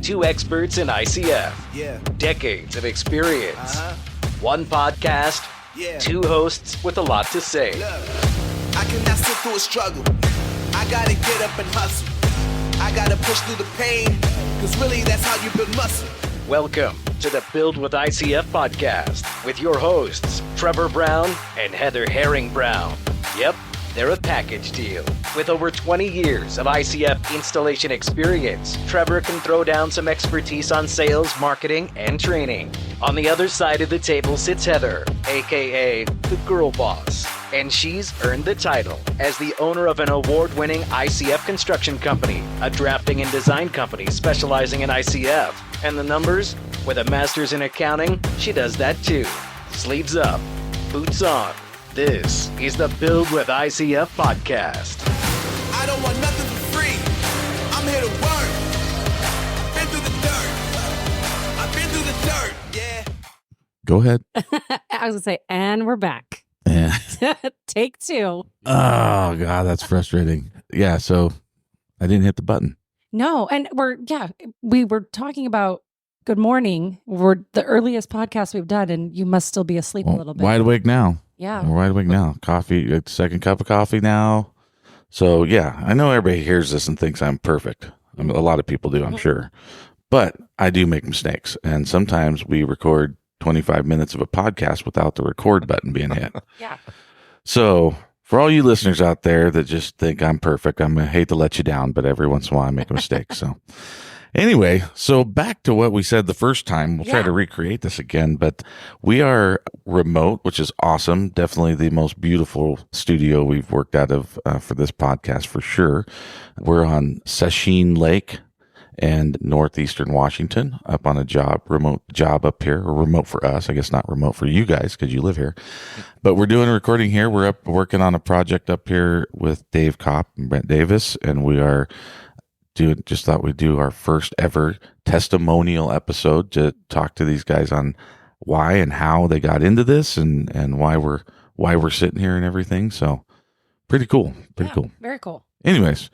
Two experts in ICF. Decades of experience. One podcast. Two hosts with a lot to say. Look, I cannot sit through a struggle. I gotta get up and hustle. I gotta push through the pain, because really that's how you build muscle. Welcome to the Build With ICF Podcast with your hosts, Trevor Brown and Heather Herring-Brown. Yep, they're a package deal. With over 20 years of ICF installation experience, Trevor can throw down some expertise on sales, marketing, and training. On the other side of the table sits Heather, aka the girl boss, and she's earned the title as the owner of an award-winning ICF construction company, a drafting and design company specializing in ICF. And the numbers? With a master's in accounting, she does that too. Sleeves up, boots on. This is the Build With ICF Podcast. I don't want nothing for free. I'm here to work. Been through the dirt. I've been through the dirt, yeah. Go ahead. I was going to say, and we're back. Yeah. Take two. Oh, God, that's frustrating. Yeah, so I didn't hit the button. No, and we were talking about Good Morning. We're the earliest podcast we've done, and you must still be asleep a little bit. Wide awake now. Yeah. We're wide awake now. Coffee, second cup of coffee now. So, yeah, I know everybody hears this and thinks I'm perfect. I mean, a lot of people do, I'm sure. But I do make mistakes. And sometimes we record 25 minutes of a podcast without the record button being hit. Yeah. So, for all you listeners out there that just think I'm perfect, I'm going to hate to let you down, but every once in a while I make a mistake. So, anyway, so back to what we said the first time. We'll try to recreate this again, but we are remote, which is awesome. Definitely the most beautiful studio we've worked out of for this podcast for sure. We're on Sasheen Lake and northeastern Washington, up on a remote job up here, or remote for us. I guess not remote for you guys because you live here. But we're doing a recording here. We're up working on a project up here with Dave Kopp and Brent Davis, and we are just thought we'd do our first ever testimonial episode to talk to these guys on why and how they got into this and why we're sitting here and everything. So pretty cool. Cool. Very cool. Anyways,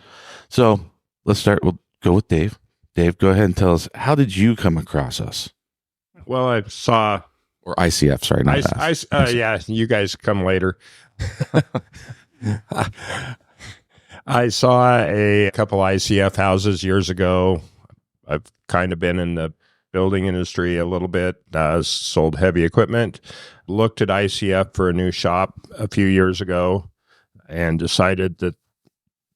so let's start. We'll go with Dave. Dave, go ahead and tell us, how did you come across us? Well, I saw... Or ICF, sorry, not us. Yeah, you guys come later. I saw a couple ICF houses years ago. I've kind of been in the building industry a little bit, sold heavy equipment, looked at ICF for a new shop a few years ago, and decided that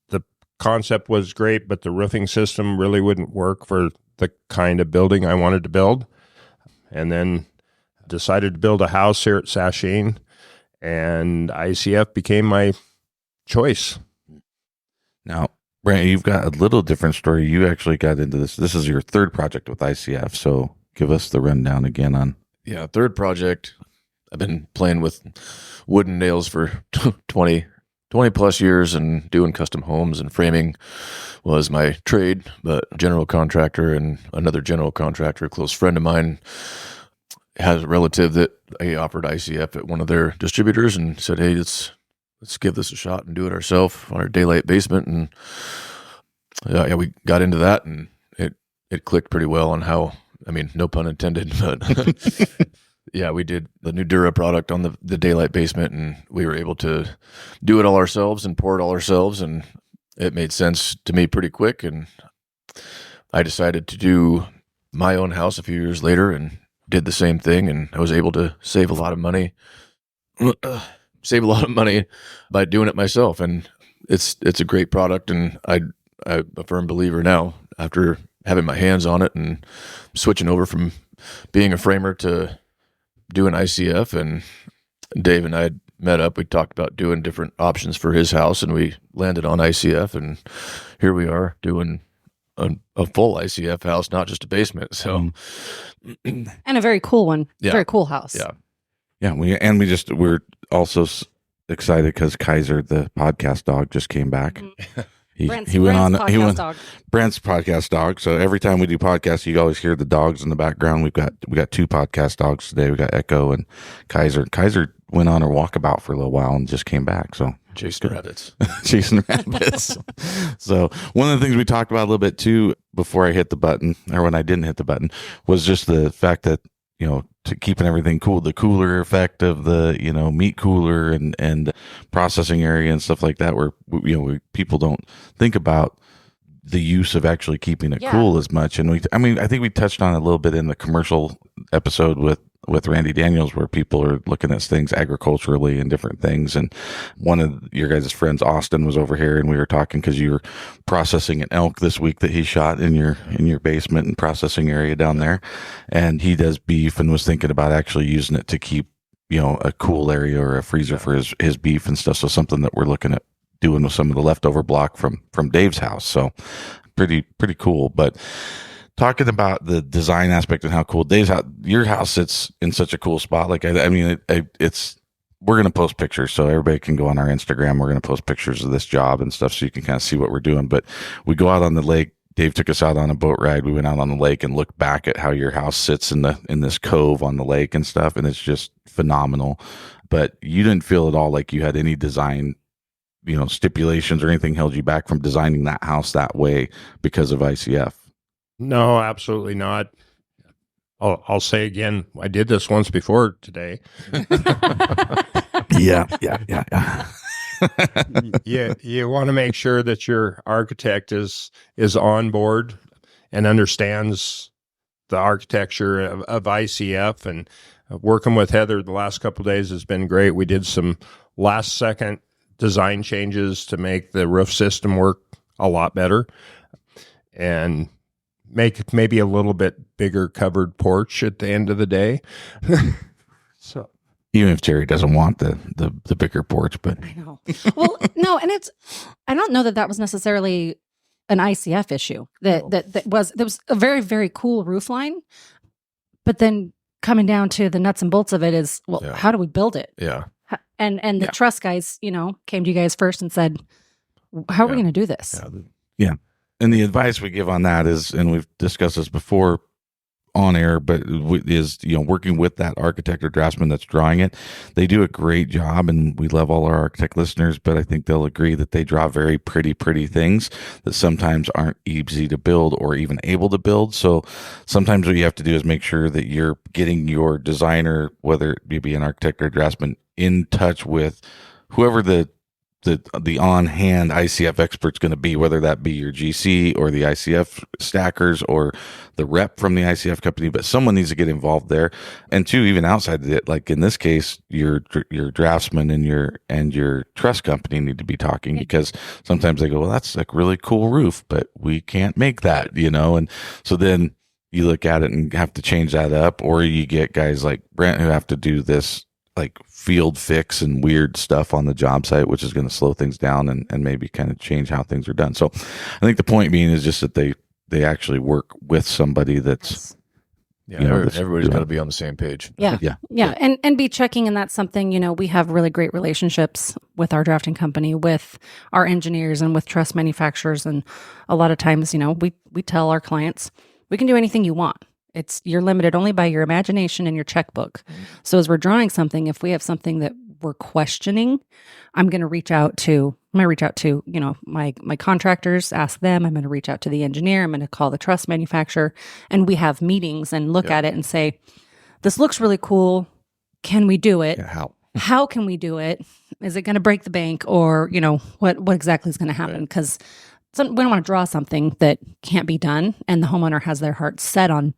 the concept was great, but the roofing system really wouldn't work for the kind of building I wanted to build. And then decided to build a house here at Sasheen, and ICF became my choice. Now, Brent, you've got a little different story. You actually got into this. This is your third project with ICF, so give us the rundown again on. Yeah, third project. I've been playing with wooden nails for 20 plus years and doing custom homes, and framing was my trade, but a general contractor and another general contractor, a close friend of mine, has a relative that he offered ICF at one of their distributors and said, hey, let's give this a shot and do it ourselves on our daylight basement. And we got into that, and it clicked pretty well on how, I mean, no pun intended, but yeah, we did the new Dura product on the daylight basement, and we were able to do it all ourselves and pour it all ourselves. And it made sense to me pretty quick. And I decided to do my own house a few years later and did the same thing. And I was able to save a lot of money. By doing it myself, and it's a great product, and I'm a firm believer now after having my hands on it and switching over from being a framer to doing ICF. And Dave and I had met up. We talked about doing different options for his house, and we landed on ICF, and here we are doing a full ICF house, not just a basement. So, and a very cool one. Yeah. Very cool house. Yeah, we're also excited because Kaiser, the podcast dog, just came back. Brent's podcast dog. So every time we do podcasts, you always hear the dogs in the background. We got two podcast dogs today. We got Echo and Kaiser. Kaiser went on a walkabout for a little while and just came back. So Chasing rabbits. chasing rabbits. So one of the things we talked about a little bit too before I hit the button, or when I didn't hit the button, was just the fact that, to keeping everything cool, the cooler effect of the, meat cooler and processing area and stuff like that, where, people don't think about the use of actually keeping it cool as much. And I think we touched on it a little bit in the commercial episode with Randy Daniels, where people are looking at things agriculturally and different things. And one of your guys' friends, Austin, was over here and we were talking because you were processing an elk this week that he shot in your basement and processing area down there. And he does beef and was thinking about actually using it to keep, a cool area or a freezer for his beef and stuff. So something that we're looking at doing with some of the leftover block from Dave's house. So pretty cool. But talking about the design aspect and how cool Dave's house, your house sits in such a cool spot. Like, it's, we're going to post pictures so everybody can go on our Instagram. We're going to post pictures of this job and stuff so you can kind of see what we're doing. But we go out on the lake. Dave took us out on a boat ride. We went out on the lake and looked back at how your house sits in this cove on the lake and stuff. And it's just phenomenal. But you didn't feel at all like you had any design, stipulations or anything held you back from designing that house that way because of ICF. No, absolutely not. I'll say again, I did this once before today. Yeah. You want to make sure that your architect is on board and understands the architecture of ICF. And working with Heather the last couple of days has been great. We did some last second design changes to make the roof system work a lot better and make maybe a little bit bigger covered porch at the end of the day. So even if Jerry doesn't want the bigger porch, but I know. Well, no, and I don't know that was necessarily an ICF issue. There was a very, very cool roof line, but then coming down to the nuts and bolts of it is, how do we build it? Yeah. And the truss guys, came to you guys first and said, how are we going to do this? Yeah. And the advice we give on that is, and we've discussed this before on air, but is, working with that architect or draftsman that's drawing it. They do a great job, and we love all our architect listeners, but I think they'll agree that they draw very pretty things that sometimes aren't easy to build or even able to build. So sometimes what you have to do is make sure that you're getting your designer, whether it be an architect or draftsman, in touch with whoever the on-hand ICF expert's going to be, whether that be your GC or the ICF stackers or the rep from the ICF company, but someone needs to get involved there. And two, even outside of it, like in this case, your draftsman and your truss company need to be talking, because sometimes they go, well, that's like really cool roof, but we can't make that, and so then you look at it and have to change that up, or you get guys like Brent who have to do this like field fix and weird stuff on the job site, which is going to slow things down and maybe kind of change how things are done. So I think the point being is just that they actually work with somebody that's, everybody's got to be on the same page. Yeah. And be checking. And that's something, we have really great relationships with our drafting company, with our engineers and with truss manufacturers. And a lot of times, we tell our clients, we can do anything you want. You're limited only by your imagination and your checkbook. So as we're drawing something, if we have something that we're questioning, I'm going to reach out to, my contractors, ask them. I'm going to reach out to the engineer. I'm going to call the truss manufacturer, and we have meetings and look at it and say, this looks really cool. Can we do it? Yeah, how can we do it? Is it going to break the bank, or, what exactly is going to happen? Because we don't want to draw something that can't be done, and the homeowner has their heart set on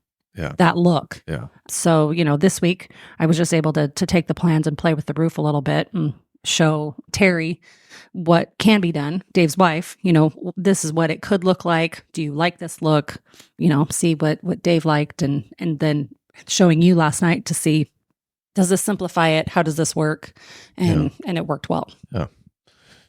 that look. Yeah. So, this week I was just able to take the plans and play with the roof a little bit and show Terry what can be done, Dave's wife, this is what it could look like. Do you like this look? See what Dave liked, and then showing you last night to see, does this simplify it? How does this work? And it worked well. Yeah.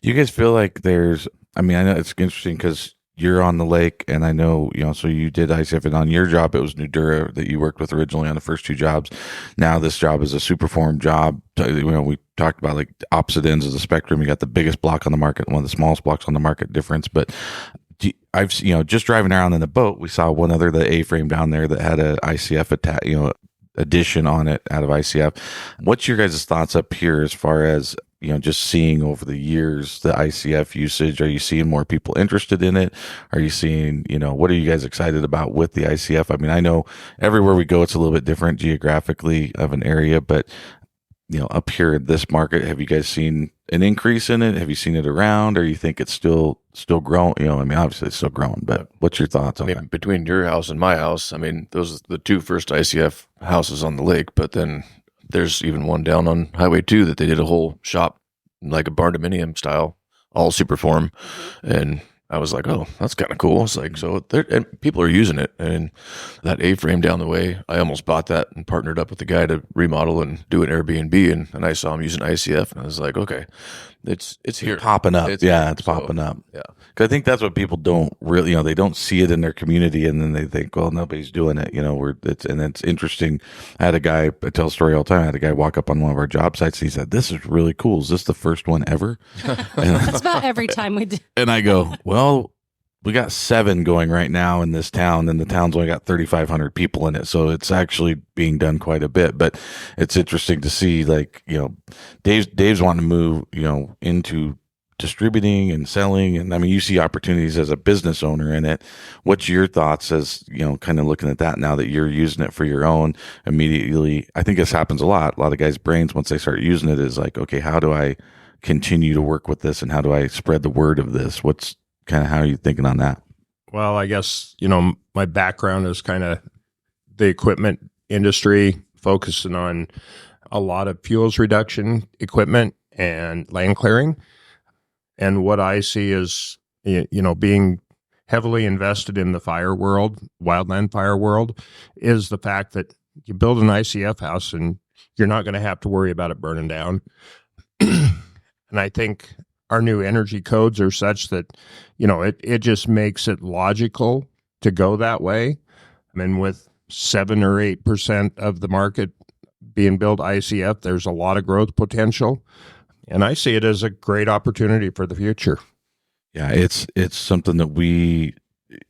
Do you guys feel like I know it's interesting because you're on the lake, and I know, so you did ICF, and on your job, it was Nudura that you worked with originally on the first two jobs. Now this job is a Superform job. We talked about like opposite ends of the spectrum. You got the biggest block on the market, one of the smallest blocks on the market difference. But I've, just driving around in the boat, we saw one other, the A-frame down there that had a ICF addition on it out of ICF. What's your guys' thoughts up here as far as, just seeing over the years the ICF usage? Are you seeing more people interested in it? Are you seeing, what are you guys excited about with the ICF? I mean, I know everywhere we go, it's a little bit different geographically of an area, but up here in this market, have you guys seen an increase in it? Have you seen it around, or you think it's still growing? I mean, obviously it's still growing, but what's your thoughts on that? Between your house and my house, I mean, those are the two first ICF houses on the lake, but then there's even one down on Highway 2 that they did a whole shop, like a barn-dominium style, all Superform. And I was like, oh, that's kind of cool. It's like, and people are using it. And that A-frame down the way, I almost bought that and partnered up with the guy to remodel and do an Airbnb. And I saw him using ICF, and I was like, okay, it's here. Popping up. It's popping up. Yeah. Because I think that's what people don't really, they don't see it in their community, and then they think, well, nobody's doing it. And it's interesting. I tell a story all the time. I had a guy walk up on one of our job sites, and he said, this is really cool. Is this the first one ever? That's about every time we do. And I go, well, we got 7 going right now in this town, and the town's only got 3,500 people in it. So it's actually being done quite a bit, but it's interesting to see, like, Dave's wanting to move, into distributing and selling. And I mean, you see opportunities as a business owner in it. What's your thoughts as, kind of looking at that now that you're using it for your own immediately? I think this happens a lot. A lot of guys' brains, once they start using it, is like, okay, how do I continue to work with this, and how do I spread the word of this? What's kind of, how are you thinking on that? Well, I guess, my background is kind of the equipment industry, focusing on a lot of fuels reduction equipment and land clearing. And what I see is, being heavily invested in the fire world, wildland fire world, is the fact that you build an ICF house and you're not going to have to worry about it burning down. And I think our new energy codes are such that, it just makes it logical to go that way. I mean, with 7 or 8% of the market being built ICF, there's a lot of growth potential. And I see it as a great opportunity for the future. Yeah, it's something that we,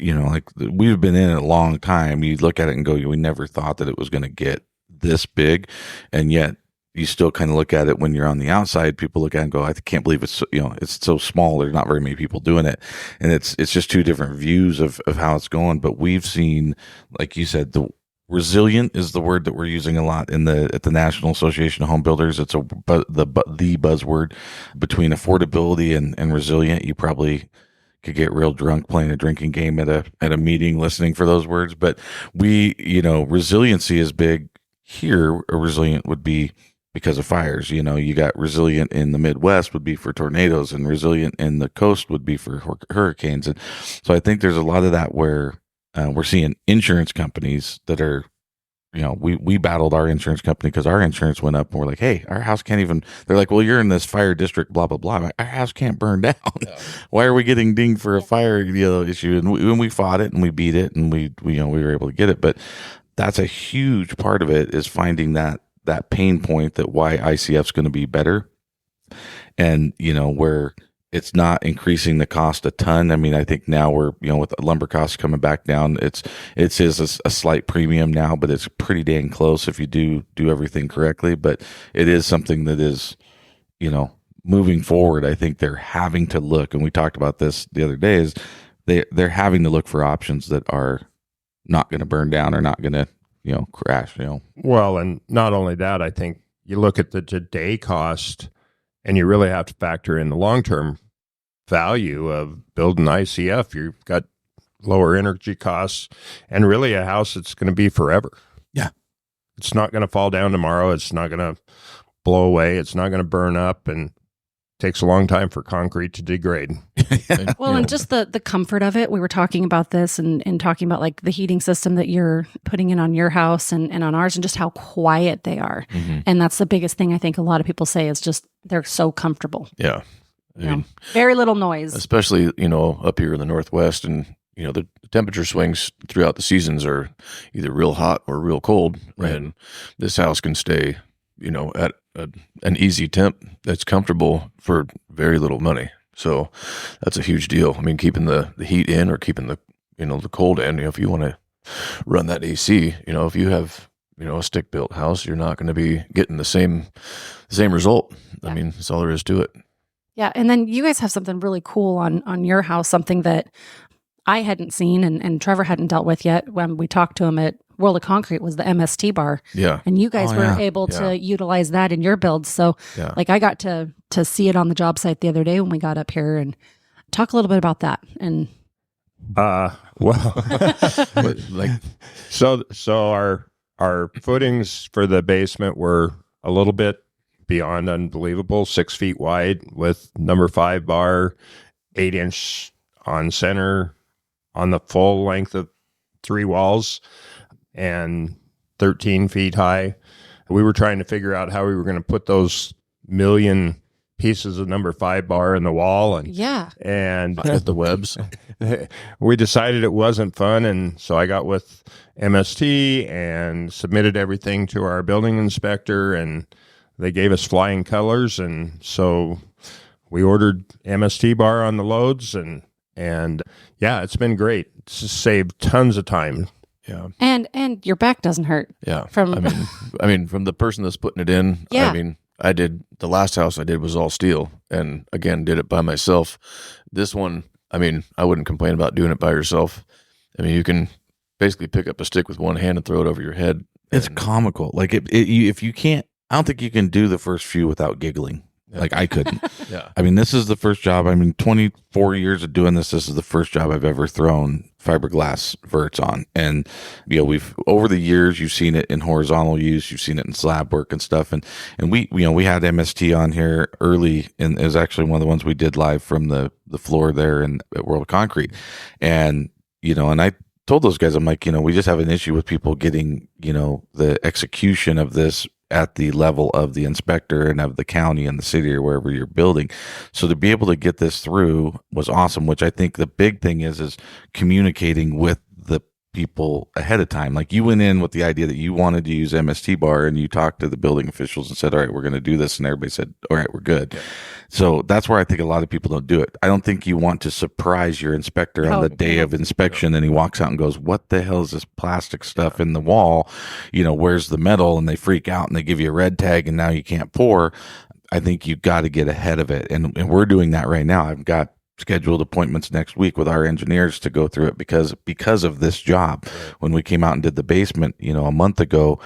we've been in it a long time. You look at it and go, we never thought that it was going to get this big. And yet you still kind of look at it when you're on the outside. People look at it and go, I can't believe it's, it's so small. There's not very many people doing it. And it's just two different views of how it's going. But we've seen, like you said, the resilient is the word that we're using a lot at the National Association of Home Builders. It's the buzzword between affordability and resilient. You probably could get real drunk playing a drinking game at a meeting listening for those words. But resiliency is big here. A resilient would be because of fires. You got resilient in the Midwest would be for tornadoes, and resilient in the coast would be for hurricanes. And so I think there's a lot of that where we're seeing insurance companies that are, we battled our insurance company because our insurance went up, and we're like, hey, our house can't even, they're like, well, you're in this fire district, blah, blah, blah. I'm like, our house can't burn down. Yeah. Why are we getting dinged for a fire issue? And we fought it and we beat it, and we were able to get it. But that's a huge part of it, is finding that pain point, that why ICF's going to be better. And, where it's not increasing the cost a ton. I mean, I think now we're, with the lumber costs coming back down, it is a slight premium now, but it's pretty dang close if you do everything correctly. But it is something that is, moving forward. I think they're having to look, and we talked about this the other day, is they're having to look for options that are not going to burn down or not going to, crash, Well, and not only that, I think you look at the today cost, and you really have to factor in the long-term value of building ICF. You've got lower energy costs, and really a house that's going to be forever. Yeah. It's not going to fall down tomorrow. It's not going to blow away. It's not going to burn up, and it takes a long time for concrete to degrade. Well, and just the comfort of it. We were talking about this and talking about like the heating system that you're putting in on your house and on ours, and just how quiet they are. Mm-hmm. And that's the biggest thing I think a lot of people say, is just they're so comfortable. Yeah. I mean, very little noise. Especially, up here in the Northwest, and, the temperature swings throughout the seasons are either real hot or real cold. Right. And this house can stay, at an easy temp that's comfortable for very little money. So that's a huge deal. I mean, keeping the heat in, or keeping the, the cold in, if you want to run that AC, if you have, a stick built house, you're not going to be getting the same result. Yeah. I mean, that's all there is to it. Yeah. And then you guys have something really cool on your house, something that I hadn't seen and Trevor hadn't dealt with yet when we talked to him at World of Concrete, was the MST bar. Yeah. And you guys were yeah. able to utilize that in your builds. So Yeah. like I got to see it on the job site the other day when we got up here, and talk a little bit about that. And Well, But like, so our footings for the basement were a little bit beyond unbelievable, 6 feet wide with number 5 bar, 8-inch on center on the full length of 3 walls, and 13 feet high. We were trying to figure out how we were going to put those million pieces of number 5 bar in the wall, and yeah. at the webs. we decided it wasn't fun, and so I got with MST and submitted everything to our building inspector, and they gave us flying colors, and so we ordered MST bar on the loads, and yeah, it's been great. It's just saved tons of time. Yeah. And your back doesn't hurt. Yeah. From I mean, from the person that's putting it in, Yeah. I mean, I did the last house I did was all steel, and again, did it by myself. This one, I mean, I wouldn't complain about doing it by yourself. I mean, you can basically pick up a stick with one hand and throw it over your head. It's and- comical. Like if you can't, I don't think you can do the first few without giggling. Yeah. Like I couldn't. Yeah. I mean, this is the first job. I mean, 24 years of doing this. This is the first job I've ever thrown fiberglass verts on. And, we've, over the years, you've seen it in horizontal use, you've seen it in slab work and stuff. And we had MST on here early, and it was actually one of the ones we did live from the floor there at World of Concrete. And, and I told those guys, I'm like, we just have an issue with people getting, the execution of this at the level of the inspector and of the county and the city or wherever you're building. So to be able to get this through was awesome, which I think the big thing is communicating with the people ahead of time. Like you went in with the idea that you wanted to use MST bar, and you talked to the building officials and said, all right, we're going to do this. And everybody said, all right, we're good. Yeah. So that's where I think a lot of people don't do it. I don't think you want to surprise your inspector on the day of inspection, and he walks out and goes, what the hell is this plastic stuff in the wall? Where's the metal? And they freak out and they give you a red tag, and now you can't pour. I think you got to get ahead of it. And we're doing that right now. I've got scheduled appointments next week with our engineers to go through it because of this job. Right. When we came out and did the basement, a month ago,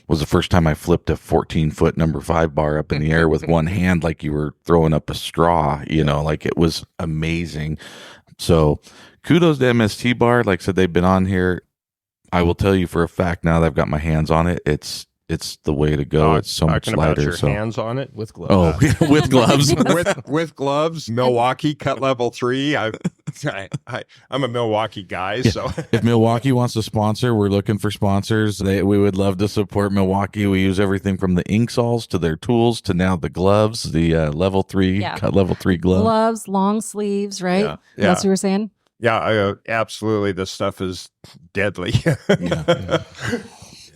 was the first time I flipped a 14-foot number 5 bar up in the air with one hand, like you were throwing up a straw, like it was amazing. So kudos to MST bar. Like I said, they've been on here. I will tell you for a fact now that I've got my hands on it, it's the way to go. It's so much lighter. About your hands on it with gloves. Oh, with gloves. with gloves. Milwaukee cut level 3. I'm a Milwaukee guy, so if Milwaukee wants to sponsor, we're looking for sponsors. We would love to support Milwaukee. We use everything from the ink saws to their tools to now the gloves, the level 3 cut level 3 gloves. Gloves, long sleeves, right? Yeah. That's what you were saying? Yeah, absolutely. This stuff is deadly.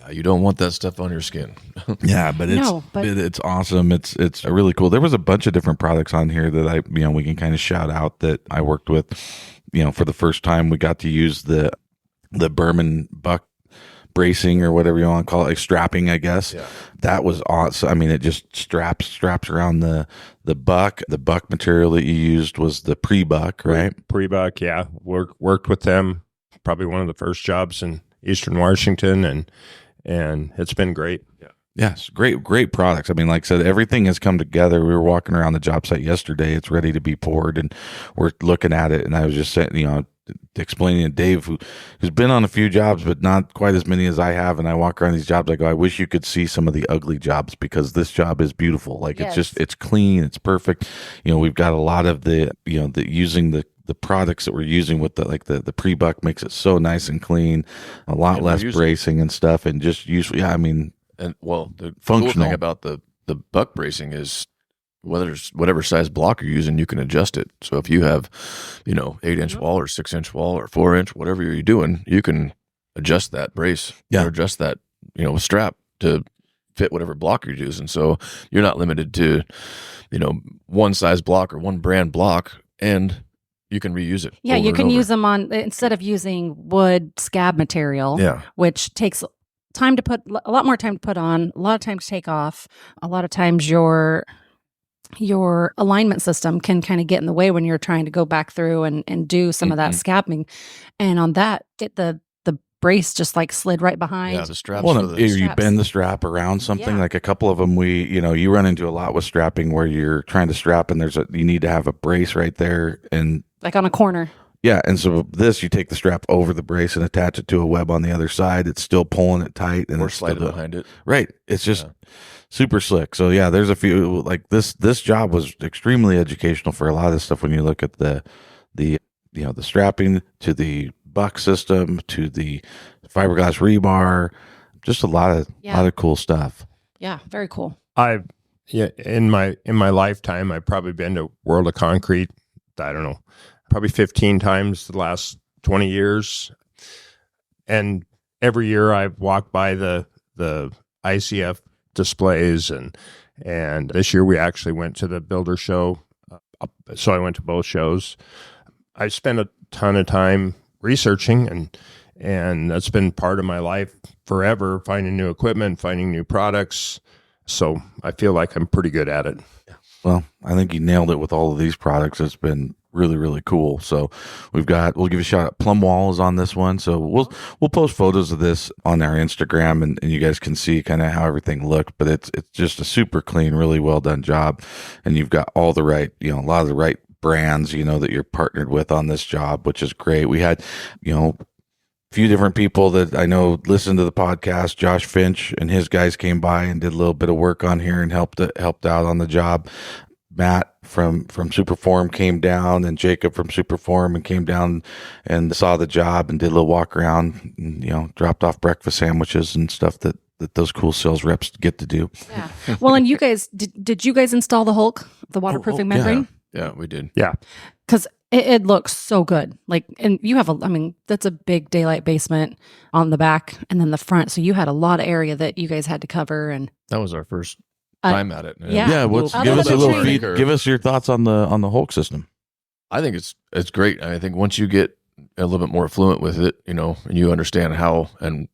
Yeah, you don't want that stuff on your skin. Yeah, but it's awesome. It's really cool. There was a bunch of different products on here that we can kind of shout out that I worked with. For the first time, we got to use the Berman buck bracing or whatever you want to call it, like strapping, I guess. Yeah. That was awesome. I mean, it just straps around the buck. The buck material that you used was the pre-buck, right? Pre-buck, yeah. Worked with them. Probably one of the first jobs in Eastern Washington, and it's been great. Yeah. Yes, great products. I mean, like I said, everything has come together. We were walking around the job site yesterday. It's ready to be poured, and we're looking at it. And I was just saying, explaining to Dave, who's been on a few jobs, but not quite as many as I have. And I walk around these jobs, I go, I wish you could see some of the ugly jobs, because this job is beautiful. Like it's clean, it's perfect. We've got a lot of the using the products that we're using with the pre-buck makes it so nice and clean, a lot less bracing and stuff, and just usually, and the functional cool thing about the buck bracing is whatever size block you're using, you can adjust it. So if you have, 8-inch wall or 6-inch wall or 4-inch, whatever you're doing, you can adjust that brace or adjust that, strap to fit whatever block you're using. So you're not limited to, one size block or one brand block, and you can reuse it. Yeah, you can use them on, instead of using wood scab material, which takes a lot more time to put on, a lot of time to take off. A lot of times your alignment system can kind of get in the way when you're trying to go back through and do some of that scabbing. And on that, the brace just like slid right behind. Yeah, the straps. Well, for no, the you bend the strap around something. Yeah. Like a couple of them, you run into a lot with strapping where you're trying to strap and you need to have a brace right there. And Like on a corner. yeah. And so you take the strap over the brace and attach it to a web on the other side. It's still pulling it tight and or it's slide it still behind it. Right. It's just super slick. So yeah, there's a few like this job was extremely educational for a lot of this stuff. When you look at the strapping to the buck system to the fiberglass rebar, just a lot of cool stuff. Yeah. Very cool. In my lifetime, I've probably been to World of Concrete, I don't know, probably 15 times the last 20 years. And every year I've walked by the ICF displays, and this year we actually went to the builder show. So I went to both shows. I spent a ton of time researching, and that's been part of my life forever, finding new equipment, finding new products. So I feel like I'm pretty good at it. Well, I think you nailed it with all of these products. It's been really, really cool. So we'll give a shout out. Plum Wall is on this one. So we'll post photos of this on our Instagram and you guys can see kind of how everything looked, but it's just a super clean, really well done job. And you've got all the right, a lot of the right brands, that you're partnered with on this job, which is great. We had, a few different people that I know listen to the podcast. Josh Finch and his guys came by and did a little bit of work on here and helped out on the job. Matt from Superform came down, and Jacob from Superform and came down and saw the job and did a little walk around, and, dropped off breakfast sandwiches and stuff that those cool sales reps get to do. Yeah. Well, and you guys, did you guys install the Hulk, the waterproofing membrane? Yeah, we did. Yeah. Because it looks so good. Like, and you have that's a big daylight basement on the back and then the front. So you had a lot of area that you guys had to cover. And That was our first time at it. Yeah. Yeah. Give us a little feed. Give us your thoughts on the Hulk system. I think it's great. I think once you get a little bit more fluent with it, and you understand how and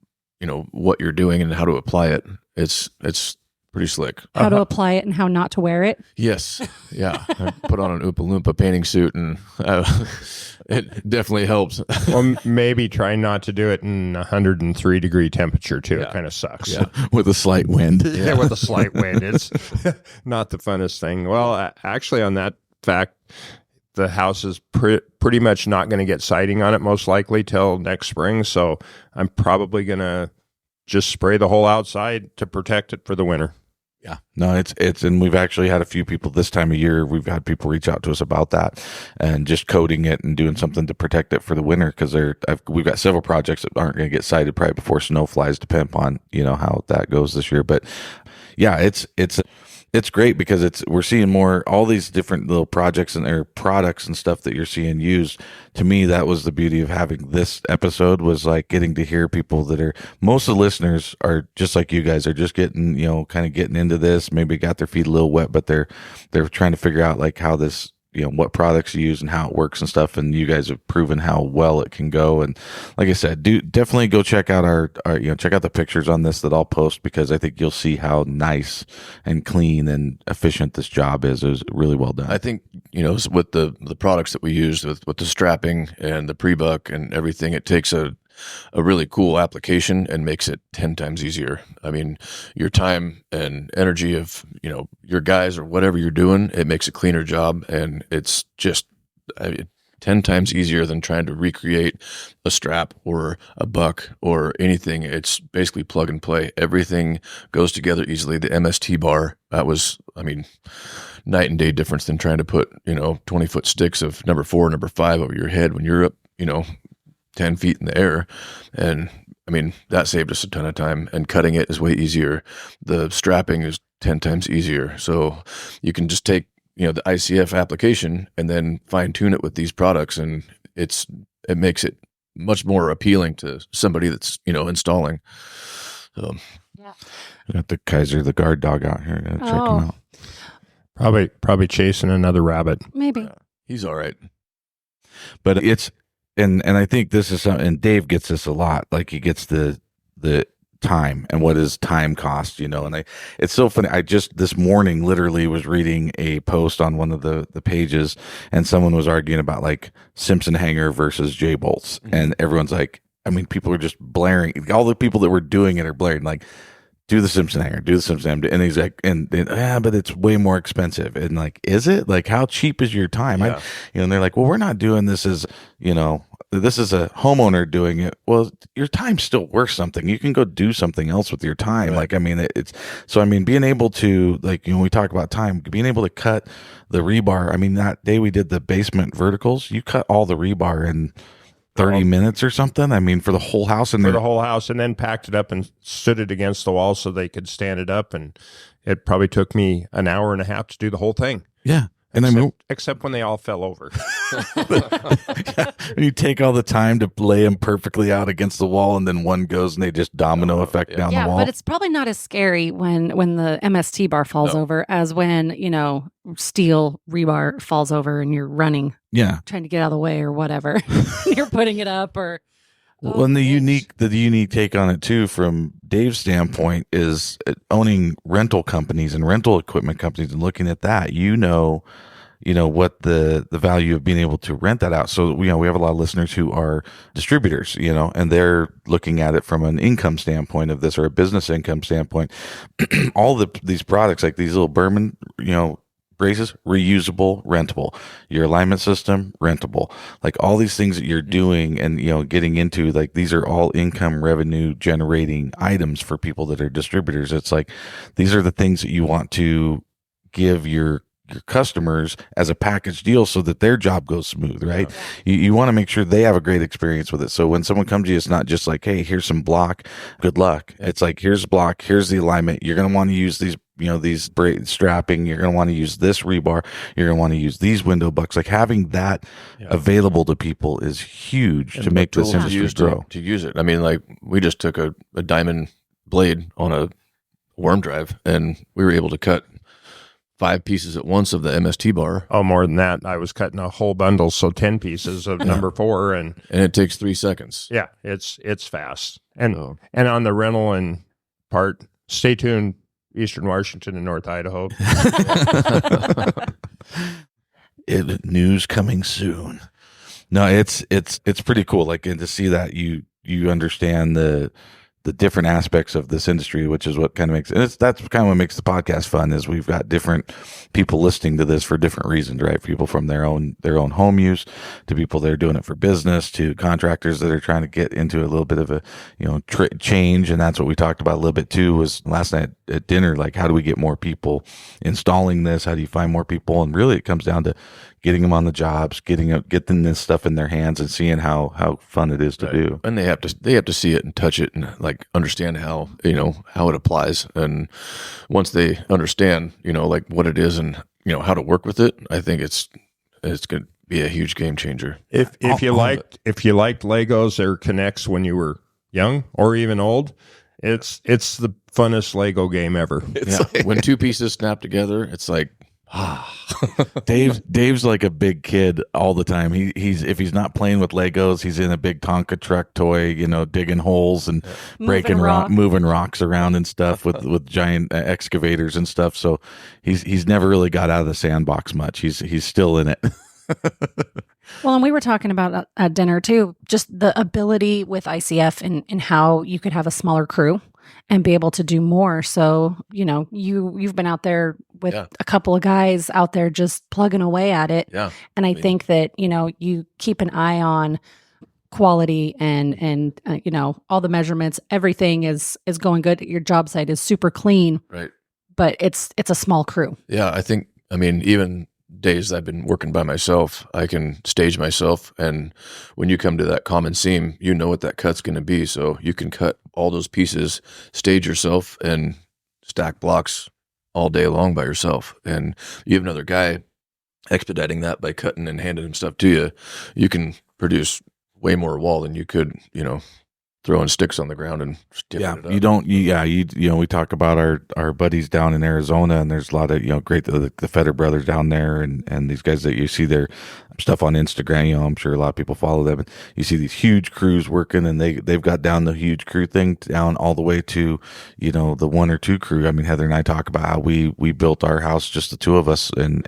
what you're doing and how to apply it, it's pretty slick. how to apply it and how not to wear it. Yes. Yeah. I put on an Oompa Loompa painting suit and it definitely helps. Well, maybe try not to do it in 103 degree temperature too. Yeah. It kind of sucks. Yeah. With a slight wind. Yeah, with a slight wind. It's not the funnest thing. Well, actually, on that fact, the house is pretty much not going to get siding on it most likely till next spring. So I'm probably going to just spray the whole outside to protect it for the winter. Yeah, no, it's, and we've actually had a few people this time of year. We've had people reach out to us about that and just coating it and doing something to protect it for the winter. Cause we've got several projects that aren't going to get sited probably before snow flies, depending upon, how that goes this year. But yeah, it's great because we're seeing all these different little projects and their products and stuff that you're seeing used. To me, that was the beauty of having this episode, was like getting to hear people most of the listeners are just like you guys, are just getting, kind of getting into this, maybe got their feet a little wet, but they're trying to figure out like how this, what products you use and how it works and stuff. And you guys have proven how well it can go. And like I said, definitely go check out our check out the pictures on this that I'll post, because I think you'll see how nice and clean and efficient this job is. It was really well done. I think, with the products that we used with the strapping and the pre-buck and everything, it takes a really cool application and makes it 10 times easier. I mean, your time and energy of, your guys or whatever you're doing, it makes a cleaner job. And it's just 10 times easier than trying to recreate a strap or a buck or anything. It's basically plug and play. Everything goes together easily. The MST bar, that was, night and day difference than trying to put, 20-foot sticks of number 4, number 5 over your head when you're up, 10 feet in the air. And that saved us a ton of time, and cutting it is way easier. The strapping is 10 times easier. So you can just take, the ICF application and then fine tune it with these products. And it makes it much more appealing to somebody that's, installing. So Yeah. We got the Kaiser, the guard dog out here. Check him out. Probably chasing another rabbit. Maybe. he's all right. But and I think this is something, and Dave gets this a lot. Like he gets the time and what is time cost, and it's so funny. I just this morning literally was reading a post on one of the pages, and someone was arguing about like Simpson hanger versus J bolts, and everyone's like, I mean, people are just blaring. All the people that were doing it are blaring like, do the Simpson hanger, do the Simpson hanger. And he's like, but it's way more expensive. And like, is it? Like, how cheap is your time? Yeah. And they're like, well, we're not doing this as, this is a homeowner doing it. Well, your time's still worth something. You can go do something else with your time. Right. Like, being able to, like, we talk about time, being able to cut the rebar. I mean, that day we did the basement verticals, you cut all the rebar in 30 minutes or something. I mean, for the whole house. And then packed it up and stood it against the wall so they could stand it up. And it probably took me an hour and a half to do the whole thing. Yeah. Except when they all fell over. You take all the time to lay them perfectly out against the wall, and then one goes and they just domino effect down the wall. But it's probably not as scary when the MST bar falls over as when, steel rebar falls over and you're running. Yeah. Trying to get out of the way or whatever. You're putting it up or... Well, and the unique take on it too, from Dave's standpoint, is owning rental companies and rental equipment companies and looking at that. What the value of being able to rent that out. So we have a lot of listeners who are distributors, and they're looking at it from an income standpoint of this, or a business income standpoint. All these products, like these little Berman, braces, reusable, rentable. Your alignment system, rentable. Like all these things that you're doing and, getting into, like these are all income revenue generating items for people that are distributors. It's like, these are the things that you want to give your customers as a package deal so that their job goes smooth, right? Yeah. You want to make sure they have a great experience with it. So when someone comes to you, it's not just like, hey, here's some block, good luck. It's like, here's block, here's the alignment. You're going to want to use these, these strapping. You're going to want to use this rebar. You're going to want to use these window bucks. Like having that available to people is huge to make this industry grow. To use it. I mean, like we just took a diamond blade on a worm drive and we were able to cut 5 pieces at once of the MST bar. Oh, more than that. I was cutting a whole bundle, so 10 pieces of number 4, and it takes 3 seconds. Yeah, it's fast. And on the rental and part, stay tuned. Eastern Washington and North Idaho. News coming soon. No, it's pretty cool. Like, and to see that you understand the different aspects of this industry, which is what kind of makes that's kind of what makes the podcast fun. Is we've got different people listening to this for different reasons, right? People from their own home use, to people that are doing it for business, to contractors that are trying to get into a little bit of a change. And that's what we talked about a little bit too. Was last night at dinner, like, how do we get more people installing this? How do you find more people? And really, it comes down to getting them on the jobs, getting this stuff in their hands, and seeing how fun it is to do. And they have to see it and touch it and like understand how it applies. And once they understand, like what it is and how to work with it, I think it's going to be a huge game changer. If you liked Legos or Connects when you were young or even old, it's the funnest Lego game ever. When 2 pieces snap together, it's like, Dave's like a big kid all the time. He's if he's not playing with Legos, he's in a big Tonka truck toy, digging holes and moving rocks around and stuff with giant excavators and stuff. So he's never really got out of the sandbox much. He's still in it. Well, and we were talking about at dinner too, just the ability with ICF and how you could have a smaller crew and be able to do more. So, you've been out there with a couple of guys out there just plugging away at it. Yeah. And I think that, you keep an eye on quality and all the measurements, everything is going good. Your job site is super clean. Right. But it's a small crew. Yeah. Even days I've been working by myself, I can stage myself, and when you come to that common seam, you know what that cut's going to be, so you can cut all those pieces, stage yourself, and stack blocks all day long by yourself. And you have another guy expediting that by cutting and handing him stuff to you. You can produce way more wall than you could, throwing sticks on the ground and tipping Yeah, it up. you don't. You know, we talk about our buddies down in Arizona, and there's a lot of great the Feder brothers down there, and these guys that you see their stuff on Instagram. You know, I'm sure a lot of people follow them. And you see these huge crews working, and they've got down the huge crew thing down all the way to the 1 or 2 crew. I mean, Heather and I talk about how we built our house, just the 2 of us, and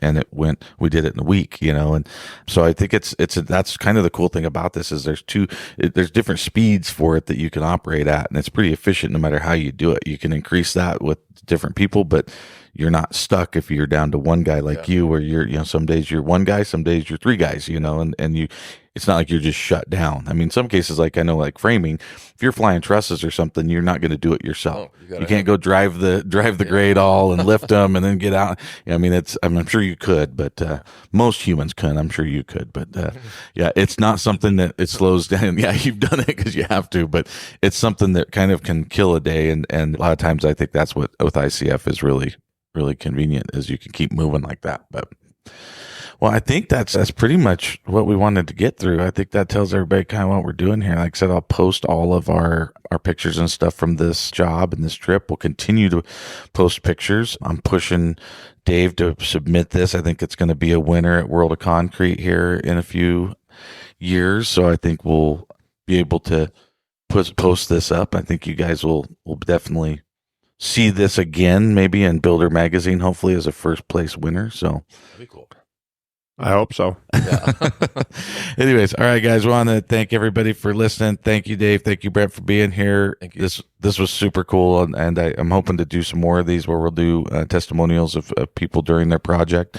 we did it in a week. And so I think that's kind of the cool thing about this is there's different speeds for it that you can operate at, and it's pretty efficient no matter how you do it. You can increase that with different people, but you're not stuck if you're down to one guy like you, where you're some days you're one guy, some days you're 3 guys, and you, it's not like you're just shut down. I mean, some cases, like I know, like framing, if you're flying trusses or something, you're not going to do it yourself. You can't go drive the grade all and lift them and then get out. I mean, I'm sure you could, but most humans can. I'm sure you could, but yeah, it's not something that it slows down. Yeah, you've done it because you have to, but it's something that kind of can kill a day. And a lot of times, I think that's what with ICF is really, really convenient, is you can keep moving like that. But well, I think that's pretty much what we wanted to get through. I think that tells everybody kind of what we're doing here. Like I said, I'll post all of our pictures and stuff from this job and this trip. We'll continue to post pictures. I'm pushing Dave to submit this. I think it's going to be a winner at World of Concrete here in a few years. So I think we'll be able to post this up. I think you guys will definitely see this again, maybe in Builder Magazine, hopefully as a first place winner. So That'd be cool. I hope so. Yeah. Anyways, all right, guys, we want to thank everybody for listening. Thank you, Dave. Thank you, Brent, for being here. Thank you. This was super cool, and I'm hoping to do some more of these where we'll do testimonials of people during their project.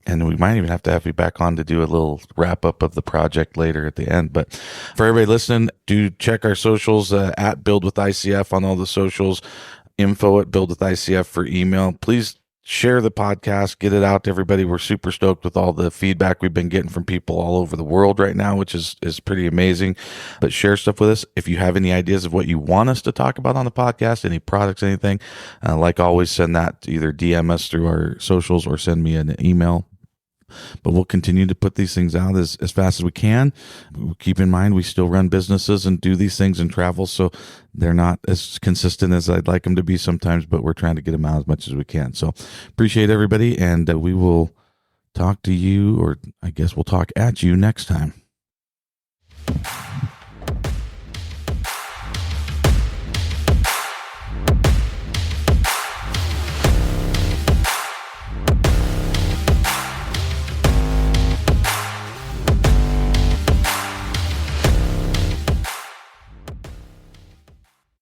And we might even have to have you back on to do a little wrap up of the project later at the end. But for everybody listening, do check our socials at Build With ICF on all the socials, info at Build With ICF for email. Please share the podcast, get it out to everybody. We're super stoked with all the feedback we've been getting from people all over the world right now, which is pretty amazing. But share stuff with us. If you have any ideas of what you want us to talk about on the podcast, any products, anything, like always, send that to either DM us through our socials or send me an email. But we'll continue to put these things out as fast as we can. Keep in mind, we still run businesses and do these things and travel, so they're not as consistent as I'd like them to be sometimes, but we're trying to get them out as much as we can. So appreciate everybody, and we will talk to you, or I guess we'll talk at you next time.